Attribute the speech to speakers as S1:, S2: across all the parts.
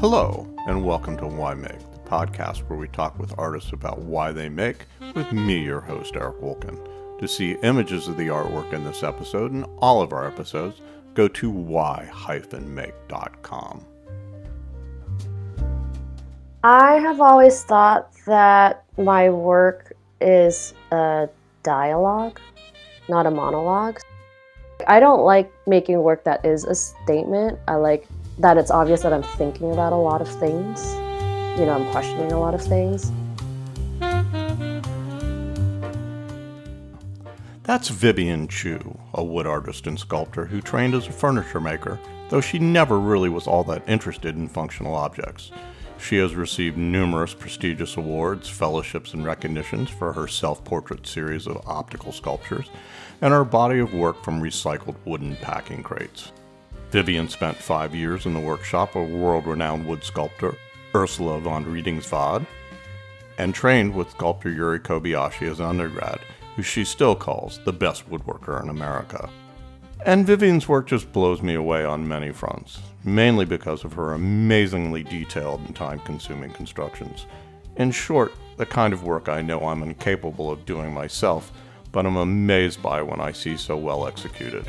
S1: Hello, and welcome to Why Make, the podcast where we talk with artists about why they make, with me, your host, Eric Wolkin. To see images of the artwork in this episode and all of our episodes, go to why-make.com.
S2: I have always thought that my work is a dialogue, not a monologue. I don't like making work that is a statement. I like that it's obvious that I'm thinking about a lot of things. I'm questioning a lot of things.
S1: That's Vivian Chiu, a wood artist and sculptor who trained as a furniture maker, though she never really was all that interested in functional objects. She has received numerous prestigious awards, fellowships, and recognitions for her self-portrait series of optical sculptures and her body of work from recycled wooden packing crates. Vivian spent 5 years in the workshop of world-renowned wood sculptor Ursula von Riedingsvad and trained with sculptor Yuri Kobayashi as an undergrad, who she still calls the best woodworker in America. And Vivian's work just blows me away on many fronts, mainly because of her amazingly detailed and time-consuming constructions. In short, the kind of work I know I'm incapable of doing myself, but I'm amazed by when I see so well executed.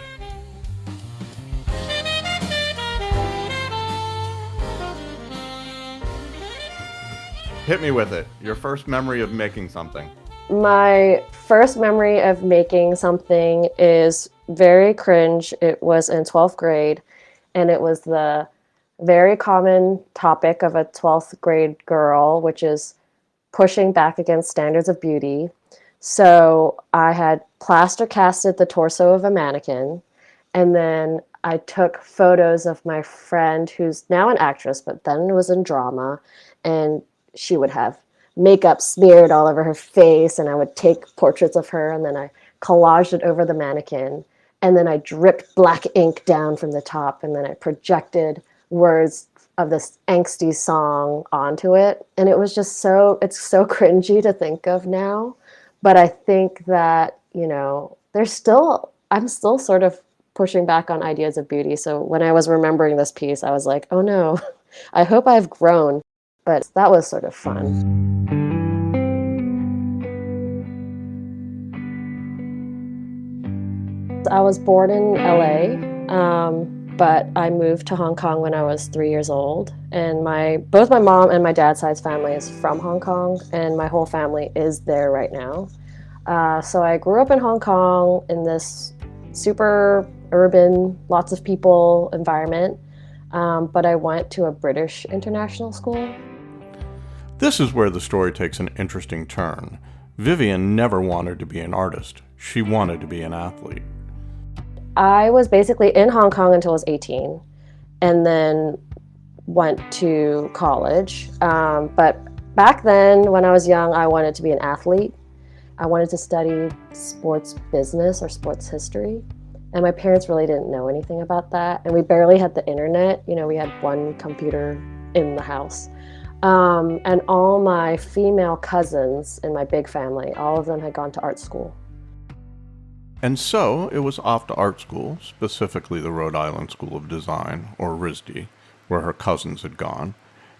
S1: Hit me with it. Your first memory of making something.
S2: My first memory of making something is very cringe. It was in 12th grade, and it was the very common topic of a 12th grade girl, which is pushing back against standards of beauty. So I had plaster casted the torso of a mannequin, and then I took photos of my friend who's now an actress, but then was in drama, and she would have makeup smeared all over her face, and I would take portraits of her, and then I collaged it over the mannequin, and then I dripped black ink down from the top, and then I projected words of this angsty song onto it. And it was just it's so cringy to think of now, but I think that, I'm still sort of pushing back on ideas of beauty. So when I was remembering this piece, I was like, oh no, I hope I've grown. But that was sort of fun. I was born in LA, but I moved to Hong Kong when I was 3 years old. And both my mom and my dad's side's family is from Hong Kong, and my whole family is there right now. So I grew up in Hong Kong in this super urban, lots of people environment, but I went to a British international school.
S1: This is where the story takes an interesting turn. Vivian never wanted to be an artist. She wanted to be an athlete.
S2: I was basically in Hong Kong until I was 18, and then went to college. But back then, when I was young, I wanted to be an athlete. I wanted to study sports business or sports history. And my parents really didn't know anything about that. And we barely had the internet. We had one computer in the house. And all my female cousins in my big family, all of them had gone to art school.
S1: And so it was off to art school, specifically the Rhode Island School of Design, or RISD, where her cousins had gone,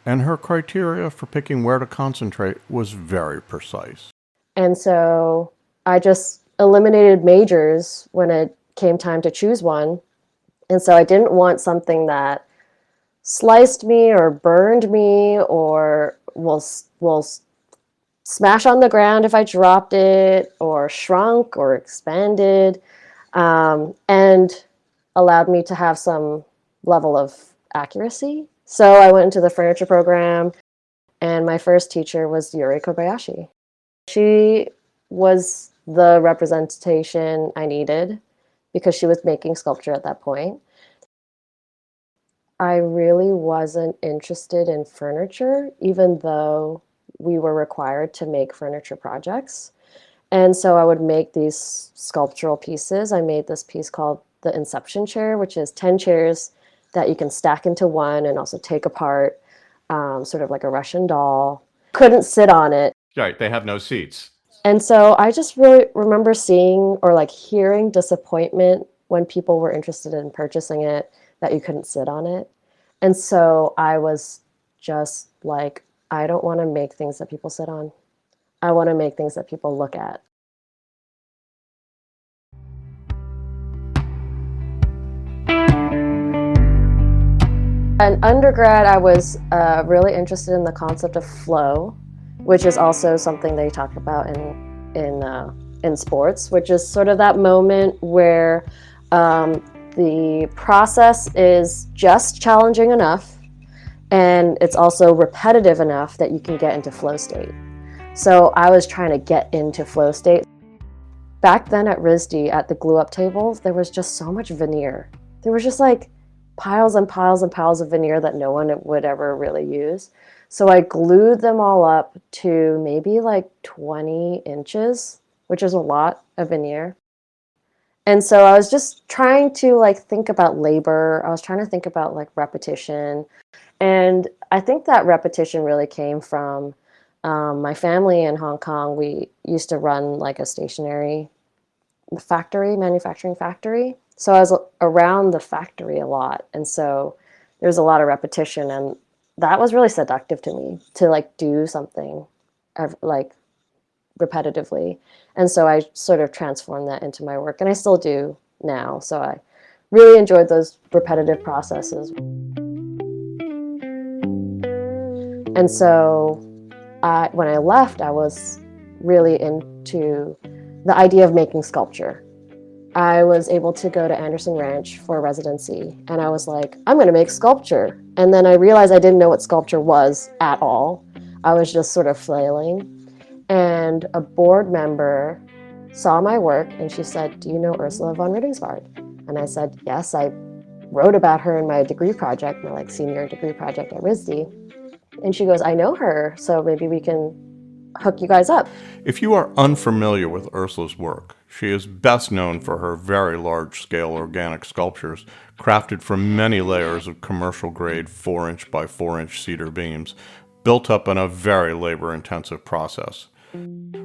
S1: and her criteria for picking where to concentrate was very precise.
S2: And so I just eliminated majors when it came time to choose one. And so I didn't want something that sliced me or burned me or will smash on the ground if I dropped it, or shrunk or expanded, and allowed me to have some level of accuracy. So I went into the furniture program, and my first teacher was Yuri Kobayashi. She was the representation I needed because she was making sculpture at that point. I really wasn't interested in furniture, even though we were required to make furniture projects. And so I would make these sculptural pieces. I made this piece called the Inception chair, which is 10 chairs that you can stack into one and also take apart, sort of like a Russian doll. Couldn't sit on it.
S1: Right, they have no seats.
S2: And so I just really remember seeing or hearing disappointment when people were interested in purchasing it, that you couldn't sit on it. And so I was just like, I don't want to make things that people sit on. I want to make things that people look at. In undergrad, I was really interested in the concept of flow, which is also something they talk about in sports, which is sort of that moment where the process is just challenging enough, and it's also repetitive enough that you can get into flow state. So I was trying to get into flow state. Back then at RISD, at the glue up table, there was just so much veneer. There was just like piles and piles and piles of veneer that no one would ever really use. So I glued them all up to maybe like 20 inches, which is a lot of veneer. And so I was just trying to like think about labor. I was trying to think about like repetition. And I think that repetition really came from my family in Hong Kong. We used to run like a stationery factory, manufacturing factory. So I was around the factory a lot. And so there's a lot of repetition, and that was really seductive to me, to like do something like repetitively. And so I sort of transformed that into my work, and I still do now. So I really enjoyed those repetitive processes. And so when I left, I was really into the idea of making sculpture. I was able to go to Anderson Ranch for a residency, and I was like, I'm going to make sculpture. And then I realized I didn't know what sculpture was at all. I was just sort of flailing. And a board member saw my work, and she said, do you know Ursula von Riddingsvard? And I said, yes, I wrote about her in my degree project, my like senior degree project at RISD. And she goes, I know her, so maybe we can hook you guys up.
S1: If you are unfamiliar with Ursula's work, she is best known for her very large-scale organic sculptures crafted from many layers of commercial-grade 4-inch by 4-inch cedar beams, built up in a very labor-intensive process.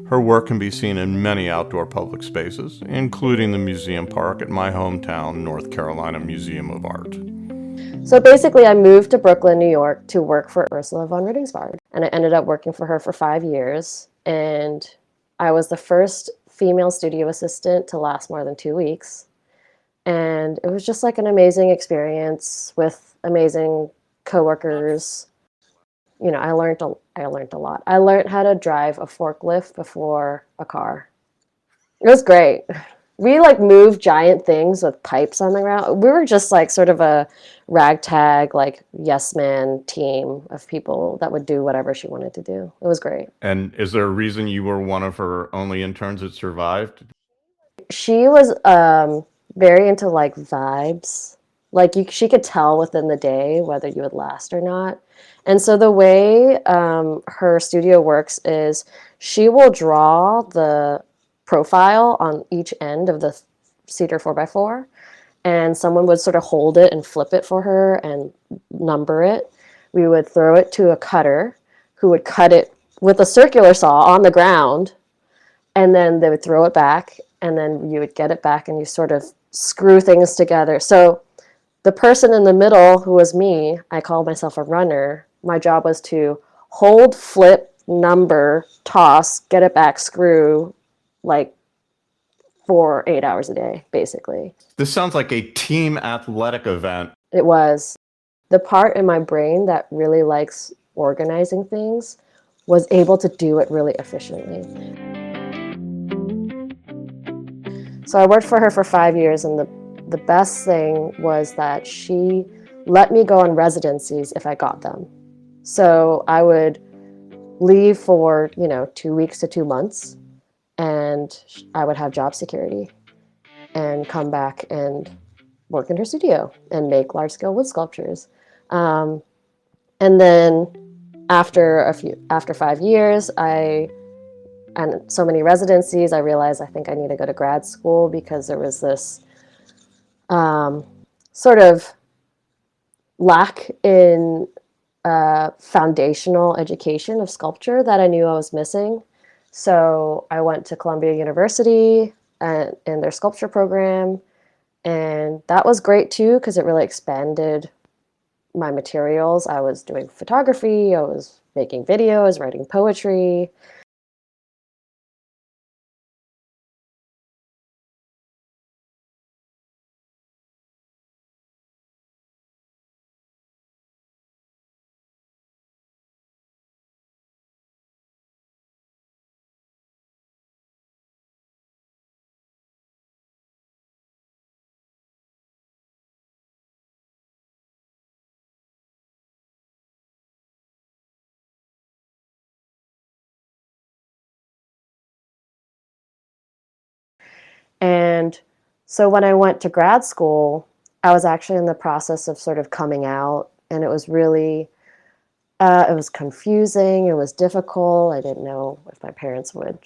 S1: Her work can be seen in many outdoor public spaces, including the museum park at my hometown, North Carolina Museum of Art.
S2: So basically, I moved to Brooklyn, New York to work for Ursula von Riddingsvard. And I ended up working for her for 5 years. And I was the first female studio assistant to last more than 2 weeks. And it was just like an amazing experience with amazing coworkers. You know, I learned a lot. I learned how to drive a forklift before a car. It was great. We like moved giant things with pipes on the ground. We were just like sort of a ragtag, like yes man team of people that would do whatever she wanted to do. It was great.
S1: And is there a reason you were one of her only interns that survived?
S2: She was very into like vibes. Like she could tell within the day whether you would last or not. And so the way her studio works is she will draw the profile on each end of the cedar 4x4, and someone would sort of hold it and flip it for her and number it. We would throw it to a cutter who would cut it with a circular saw on the ground, and then they would throw it back, and then you would get it back and you sort of screw things together. So the person in the middle, who was me, I called myself a runner. My job was to hold, flip, number, toss, get it back, screw, like for 8 hours a day, basically.
S1: This sounds like a team athletic event.
S2: It was. The part in my brain that really likes organizing things was able to do it really efficiently. So I worked for her for 5 years, and the best thing was that she let me go on residencies if I got them. So I would leave for, 2 weeks to 2 months, and I would have job security and come back and work in her studio and make large-scale wood sculptures. And then after 5 years, and so many residencies, I realized I think I need to go to grad school, because there was this sort of lack in foundational education of sculpture that I knew I was missing. So I went to Columbia University in their sculpture program, and that was great too, because it really expanded my materials. I was doing photography, I was making videos, writing poetry. And so when I went to grad school, I was actually in the process of sort of coming out, and it was really, it was confusing, it was difficult. I didn't know if my parents would,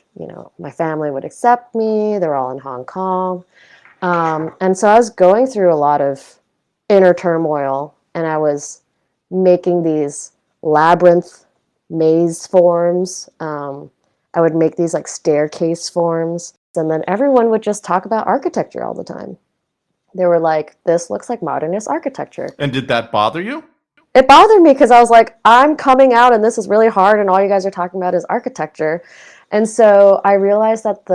S2: my family would accept me. They're all in Hong Kong. And so I was going through a lot of inner turmoil, and I was making these labyrinth maze forms. I would make these like staircase forms, and then everyone would just talk about architecture all the time. They were like, this looks like modernist architecture.
S1: And did that bother you?
S2: It bothered me because I was like, I'm coming out and this is really hard, and all you guys are talking about is architecture. And so I realized that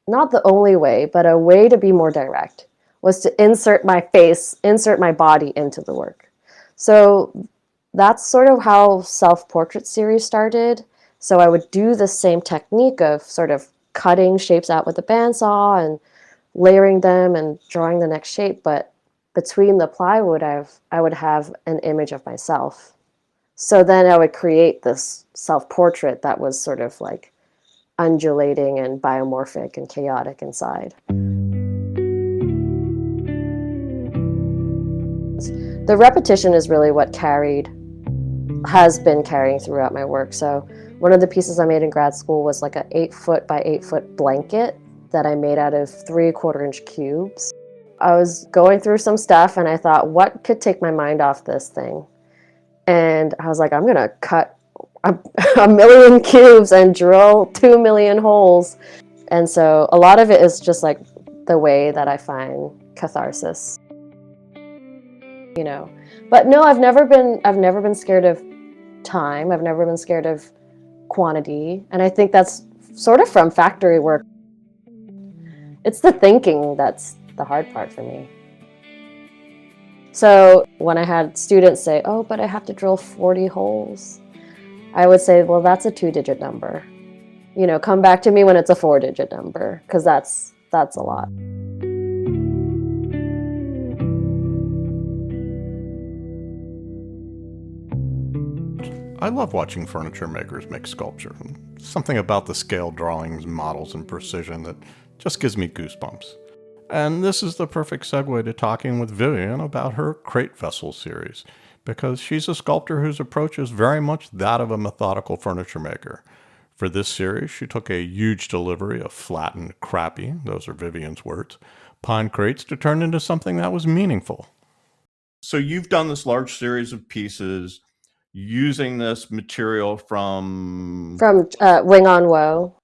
S2: not the only way, but a way to be more direct was to insert my face, insert my body into the work. So that's sort of how self-portrait series started. So I would do the same technique of sort of cutting shapes out with a bandsaw and layering them and drawing the next shape, but between the plywood, I would have an image of myself. So then I would create this self-portrait that was sort of like undulating and biomorphic and chaotic inside. The repetition is really what has been carrying throughout my work. So one of the pieces I made in grad school was like an 8-foot by 8-foot blanket that I made out of 3/4-inch cubes. I was going through some stuff and I thought, what could take my mind off this thing? And I was like, I'm gonna cut a million cubes and drill 2 million holes. And so a lot of it is just like the way that I find catharsis. But no, I've never been scared of time. I've never been scared of quantity. And I think that's sort of from factory work. It's the thinking that's the hard part for me. So when I had students say, oh, but I have to drill 40 holes, I would say, well, that's a 2-digit number. Come back to me when it's a 4-digit number, because that's a lot.
S1: I love watching furniture makers make sculpture. Something about the scale drawings, models, and precision that just gives me goosebumps. And this is the perfect segue to talking with Vivian about her crate vessel series, because she's a sculptor whose approach is very much that of a methodical furniture maker. For this series, she took a huge delivery of flattened, crappy, those are Vivian's words, pine crates to turn into something that was meaningful. So you've done this large series of pieces using this material from
S2: Wing on Woe.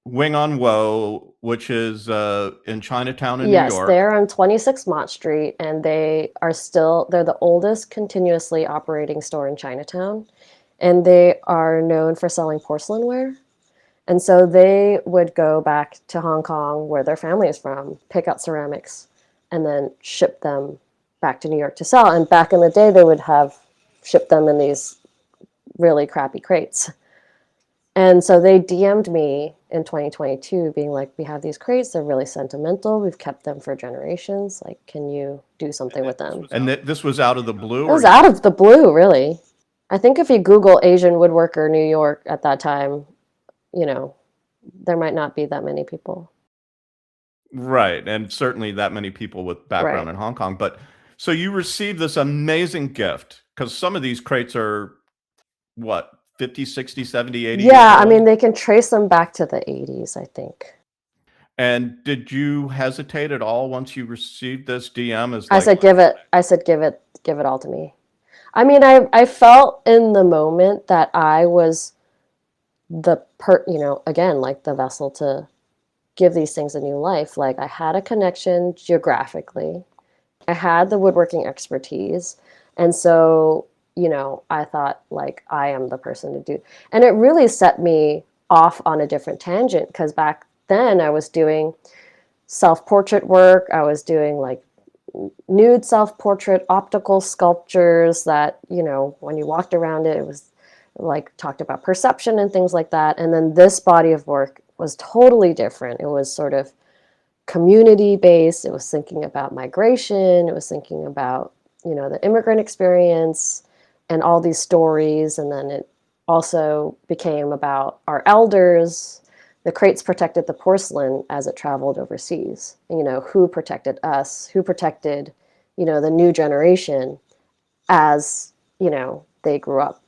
S1: Wing on Woe, which is in Chinatown in
S2: Yes,
S1: New York.
S2: they're on 26 Mott Street, and they're the oldest continuously operating store in Chinatown, and they are known for selling porcelain ware. And so they would go back to Hong Kong, where their family is from, pick out ceramics, and then ship them back to New York to sell. And back in the day, they would have shipped them in these really crappy crates. And so they DM'd me in 2022 being like, we have these crates, they're really sentimental, we've kept them for generations, like, can you do something with them?
S1: And this was out of the blue?
S2: It was out of the blue, really. I think if you Google Asian woodworker New York at that time, there might not be that many people.
S1: Right, and certainly that many people with background in Hong Kong. But so you received this amazing gift, because some of these crates are, what, 50, 60, 70, 80 years
S2: Yeah,
S1: old?
S2: I mean, they can trace them back to the 80s, I think.
S1: And did you hesitate at all once you received this DM?
S2: I said, give it all to me. I mean, I felt in the moment that I was again, like the vessel to give these things a new life. Like, I had a connection geographically. I had the woodworking expertise. And so, I thought like I am the person to do. And it really set me off on a different tangent because back then I was doing self-portrait work. I was doing like nude self-portrait optical sculptures that, when you walked around it, it was like talked about perception and things like that. And then this body of work was totally different. It was sort of community based. It was thinking about migration. It was thinking about, the immigrant experience and all these stories. And then it also became about our elders. The crates protected the porcelain as it traveled overseas. Who protected us, who protected, the new generation as, they grew up.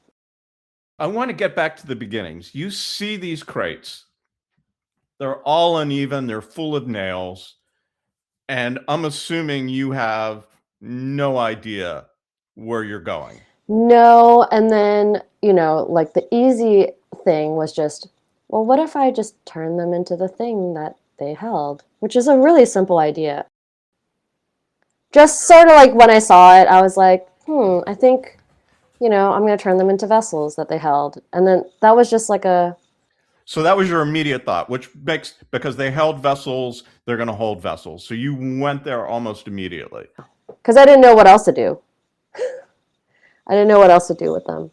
S1: I want to get back to the beginnings. You see these crates. They're all uneven, they're full of nails, and I'm assuming you have no idea where you're going.
S2: No, and then, like the easy thing was just, well, what if I just turn them into the thing that they held? Which is a really simple idea. Just sort of like when I saw it, I was like, I think, I'm going to turn them into vessels that they held. And then that was just like a.
S1: So that was your immediate thought, which makes, because they held vessels, they're going to hold vessels. So you went there almost immediately.
S2: Because I didn't know what else to do. I didn't know what else to do with them.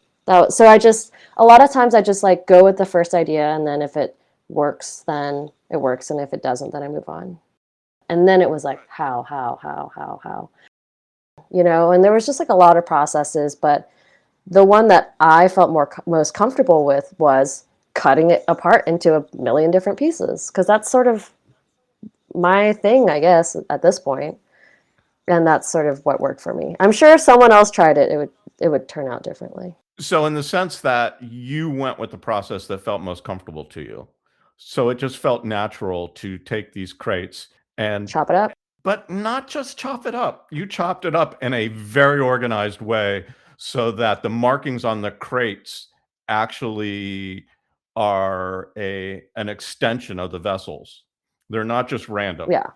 S2: So a lot of times I just like go with the first idea, and then if it works, then it works. And if it doesn't, then I move on. And then it was like, how? And there was just like a lot of processes, but the one that I felt most comfortable with was cutting it apart into a million different pieces, because that's sort of my thing, I guess, at this point. And that's sort of what worked for me. I'm sure if someone else tried it, it would turn out differently.
S1: So in the sense that you went with the process that felt most comfortable to you. So it just felt natural to take these crates and
S2: chop it up.
S1: But not just chop it up. You chopped it up in a very organized way so that the markings on the crates actually are an extension of the vessels. They're not just random.
S2: Yeah.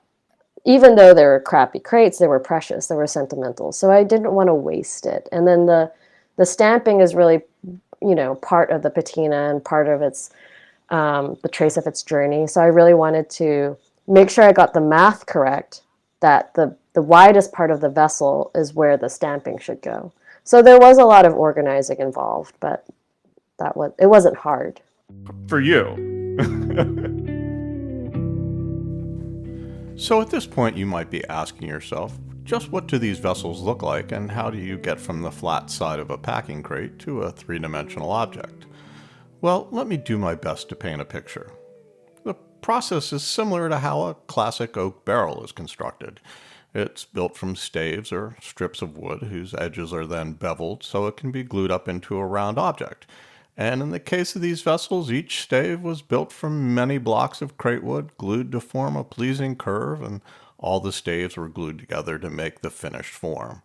S2: Even though they were crappy crates, they were precious, they were sentimental. So I didn't want to waste it. And then the stamping is really, part of the patina and part of its, the trace of its journey. So I really wanted to make sure I got the math correct, that the widest part of the vessel is where the stamping should go. So there was a lot of organizing involved, but it wasn't hard.
S1: For you. So at this point, you might be asking yourself, just what do these vessels look like, and how do you get from the flat side of a packing crate to a three-dimensional object? Well, let me do my best to paint a picture. The process is similar to how a classic oak barrel is constructed. It's built from staves or strips of wood whose edges are then beveled so it can be glued up into a round object. And in the case of these vessels, each stave was built from many blocks of crate wood glued to form a pleasing curve, and all the staves were glued together to make the finished form.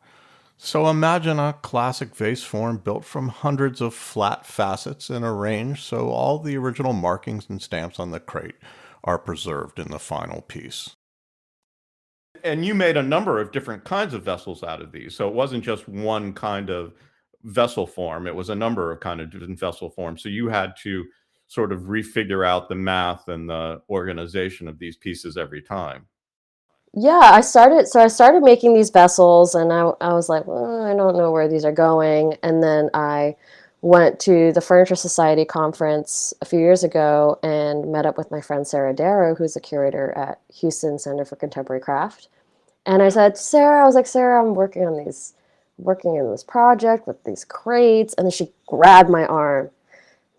S1: So imagine a classic vase form built from hundreds of flat facets and arranged so all the original markings and stamps on the crate are preserved in the final piece. And you made a number of different kinds of vessels out of these. So it wasn't just one kind of vessel form. It was a number of kind of different vessel forms. So you had to sort of refigure out the math and the organization of these pieces every time.
S2: Yeah, I started making these vessels, and I was like, well, I don't know where these are going. And then I went to the Furniture Society conference a few years ago and met up with my friend Sarah Darrow, who's a curator at Houston Center for Contemporary Craft. And I said, Sarah, I'm working in this project with these crates. And then she grabbed my arm.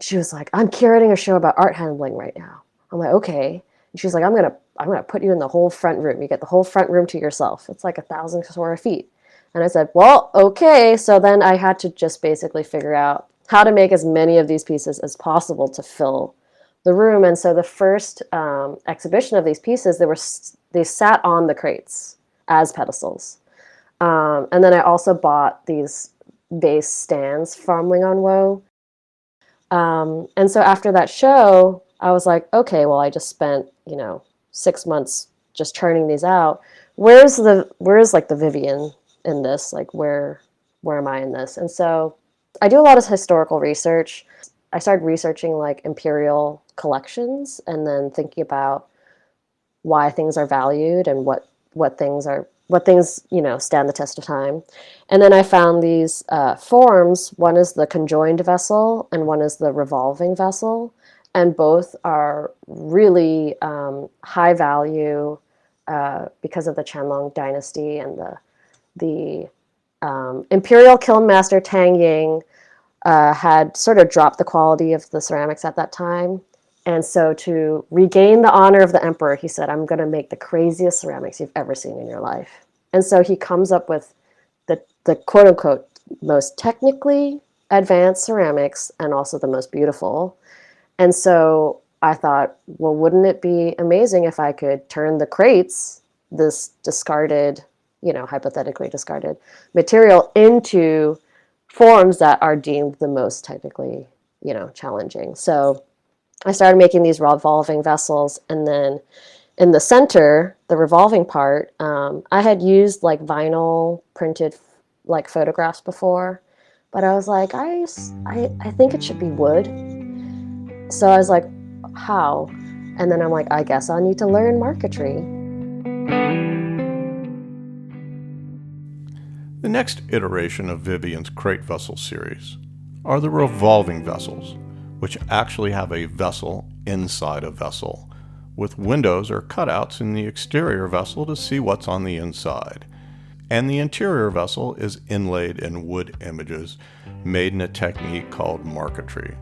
S2: She was like, I'm curating a show about art handling right now. I'm like, okay. And she's like, I'm gonna put you in the whole front room. You get the whole front room to yourself. It's like 1,000 square feet. And I said, well, okay. So then I had to just basically figure out how to make as many of these pieces as possible to fill the room. And so the first exhibition of these pieces, they sat on the crates as pedestals. And then I also bought these vase stands from Wing on Woe. And so after that show, I was like, okay, well, I just spent, 6 months just churning these out. Where's like the Vivian in this? Like, where where am I in this? And so I do a lot of historical research. I started researching like imperial collections and then thinking about why things are valued and what things stand the test of time. And then I found these forms. One is the conjoined vessel and one is the revolving vessel, and both are really high value because of the Qianlong dynasty and the imperial kiln master Tang Ying had sort of dropped the quality of the ceramics at that time. And so to regain the honor of the emperor, he said, I'm going to make the craziest ceramics you've ever seen in your life. And so he comes up with the quote unquote most technically advanced ceramics and also the most beautiful. And so I thought, well, wouldn't it be amazing if I could turn the crates, this discarded, hypothetically discarded material, into forms that are deemed the most technically, challenging. So I started making these revolving vessels, and then in the center, the revolving part, I had used like vinyl printed like photographs before, but I was like, I think it should be wood. So I was like, how? And then I'm like, I guess I'll need to learn marquetry.
S1: The next iteration of Vivian's crate vessel series are the revolving vessels, which actually have a vessel inside a vessel, with windows or cutouts in the exterior vessel to see what's on the inside. And the interior vessel is inlaid in wood images made in a technique called marquetry,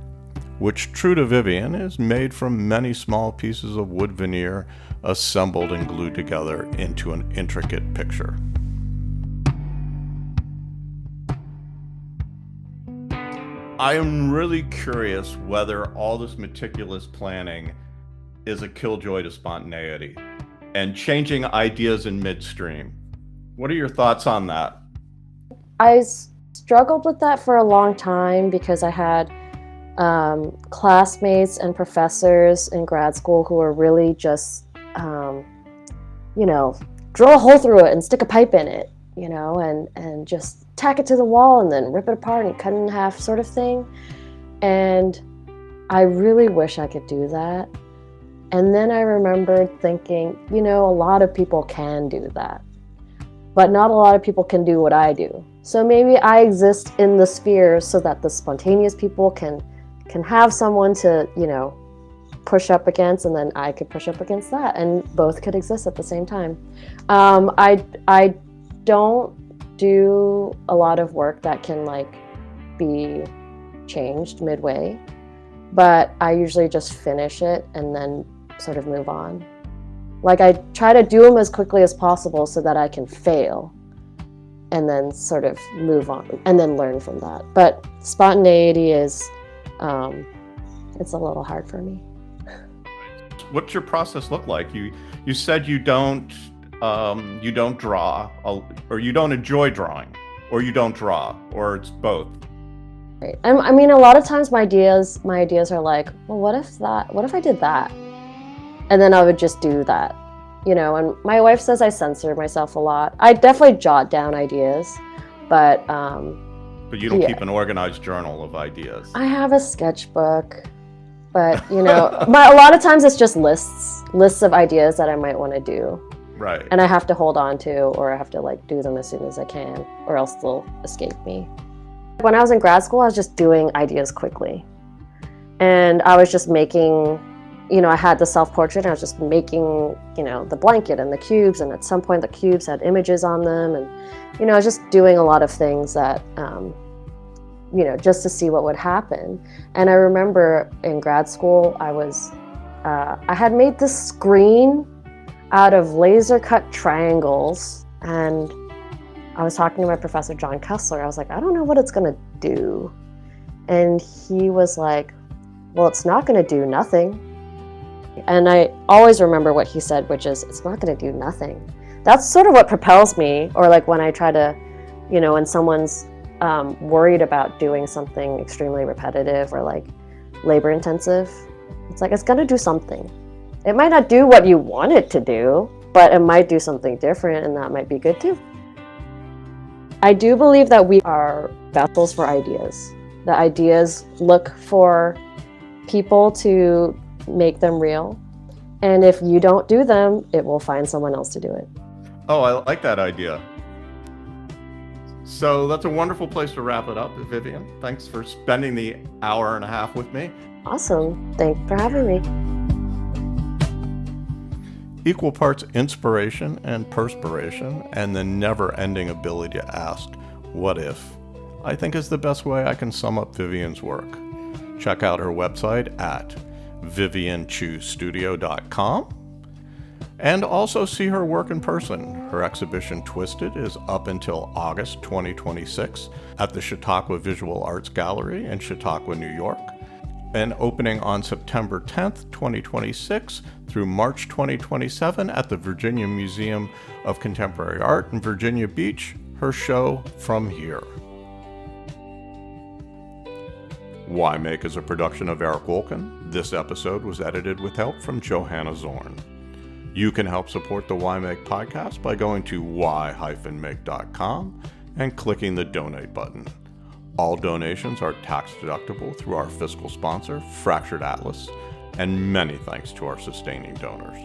S1: which, true to Vivian, is made from many small pieces of wood veneer assembled and glued together into an intricate picture. I am really curious whether all this meticulous planning is a killjoy to spontaneity and changing ideas in midstream. What are your thoughts on that?
S2: I struggled with that for a long time because I had classmates and professors in grad school who were really just, drill a hole through it and stick a pipe in it, and just tack it to the wall and then rip it apart and cut it in half sort of thing. And I really wish I could do that. And then I remembered thinking, a lot of people can do that, but not a lot of people can do what I do. So maybe I exist in the sphere so that the spontaneous people can have someone to, push up against, and then I could push up against that, and both could exist at the same time. I don't do a lot of work that can be changed midway, but I usually just finish it and then sort of move on. I try to do them as quickly as possible so that I can fail and then sort of move on and then learn from that. But spontaneity is, it's a little hard for me.
S1: What's your process look like? You said you don't draw, or you don't enjoy drawing, or you don't draw, or it's both.
S2: Right. I mean, a lot of times my ideas are like, well, what if I did that? And then I would just do that, and my wife says I censor myself a lot. I definitely jot down ideas, but
S1: you don't keep an organized journal of ideas.
S2: I have a sketchbook, but a lot of times it's just lists of ideas that I might want to do.
S1: Right.
S2: And I have to hold on to, or I have to do them as soon as I can, or else they'll escape me. When I was in grad school, I was just doing ideas quickly. And I was just making, I had the self-portrait, and I was just making, the blanket and the cubes, and at some point the cubes had images on them, and, I was just doing a lot of things that, just to see what would happen. And I remember in grad school, I had made this screen out of laser cut triangles, and I was talking to my professor, John Kessler. I was like, I don't know what it's gonna do. And he was like, well, it's not gonna do nothing. And I always remember what he said, which is, it's not gonna do nothing. That's sort of what propels me, or when I try to, when someone's worried about doing something extremely repetitive or labor intensive, it's gonna do something. It might not do what you want it to do, but it might do something different, and that might be good too. I do believe that we are vessels for ideas. The ideas look for people to make them real. And if you don't do them, it will find someone else to do it.
S1: Oh, I like that idea. So that's a wonderful place to wrap it up, Vivian. Thanks for spending the hour and a half with me.
S2: Awesome. Thanks for having me.
S1: Equal parts inspiration and perspiration, and the never-ending ability to ask, what if? I think is the best way I can sum up Vivian's work. Check out her website at vivianchiustudio.com. And also see her work in person. Her exhibition Twisted is up until August 2026 at the Chautauqua Visual Arts Gallery in Chautauqua, New York, and opening on September 10th, 2026 through March 2027 at the Virginia Museum of Contemporary Art in Virginia Beach, her show From Here. Why Make is a production of Eric Wolkin. This episode was edited with help from Johanna Zorn. You can help support the Why Make podcast by going to why-make.com and clicking the donate button. All donations are tax deductible through our fiscal sponsor, Fractured Atlas, and many thanks to our sustaining donors.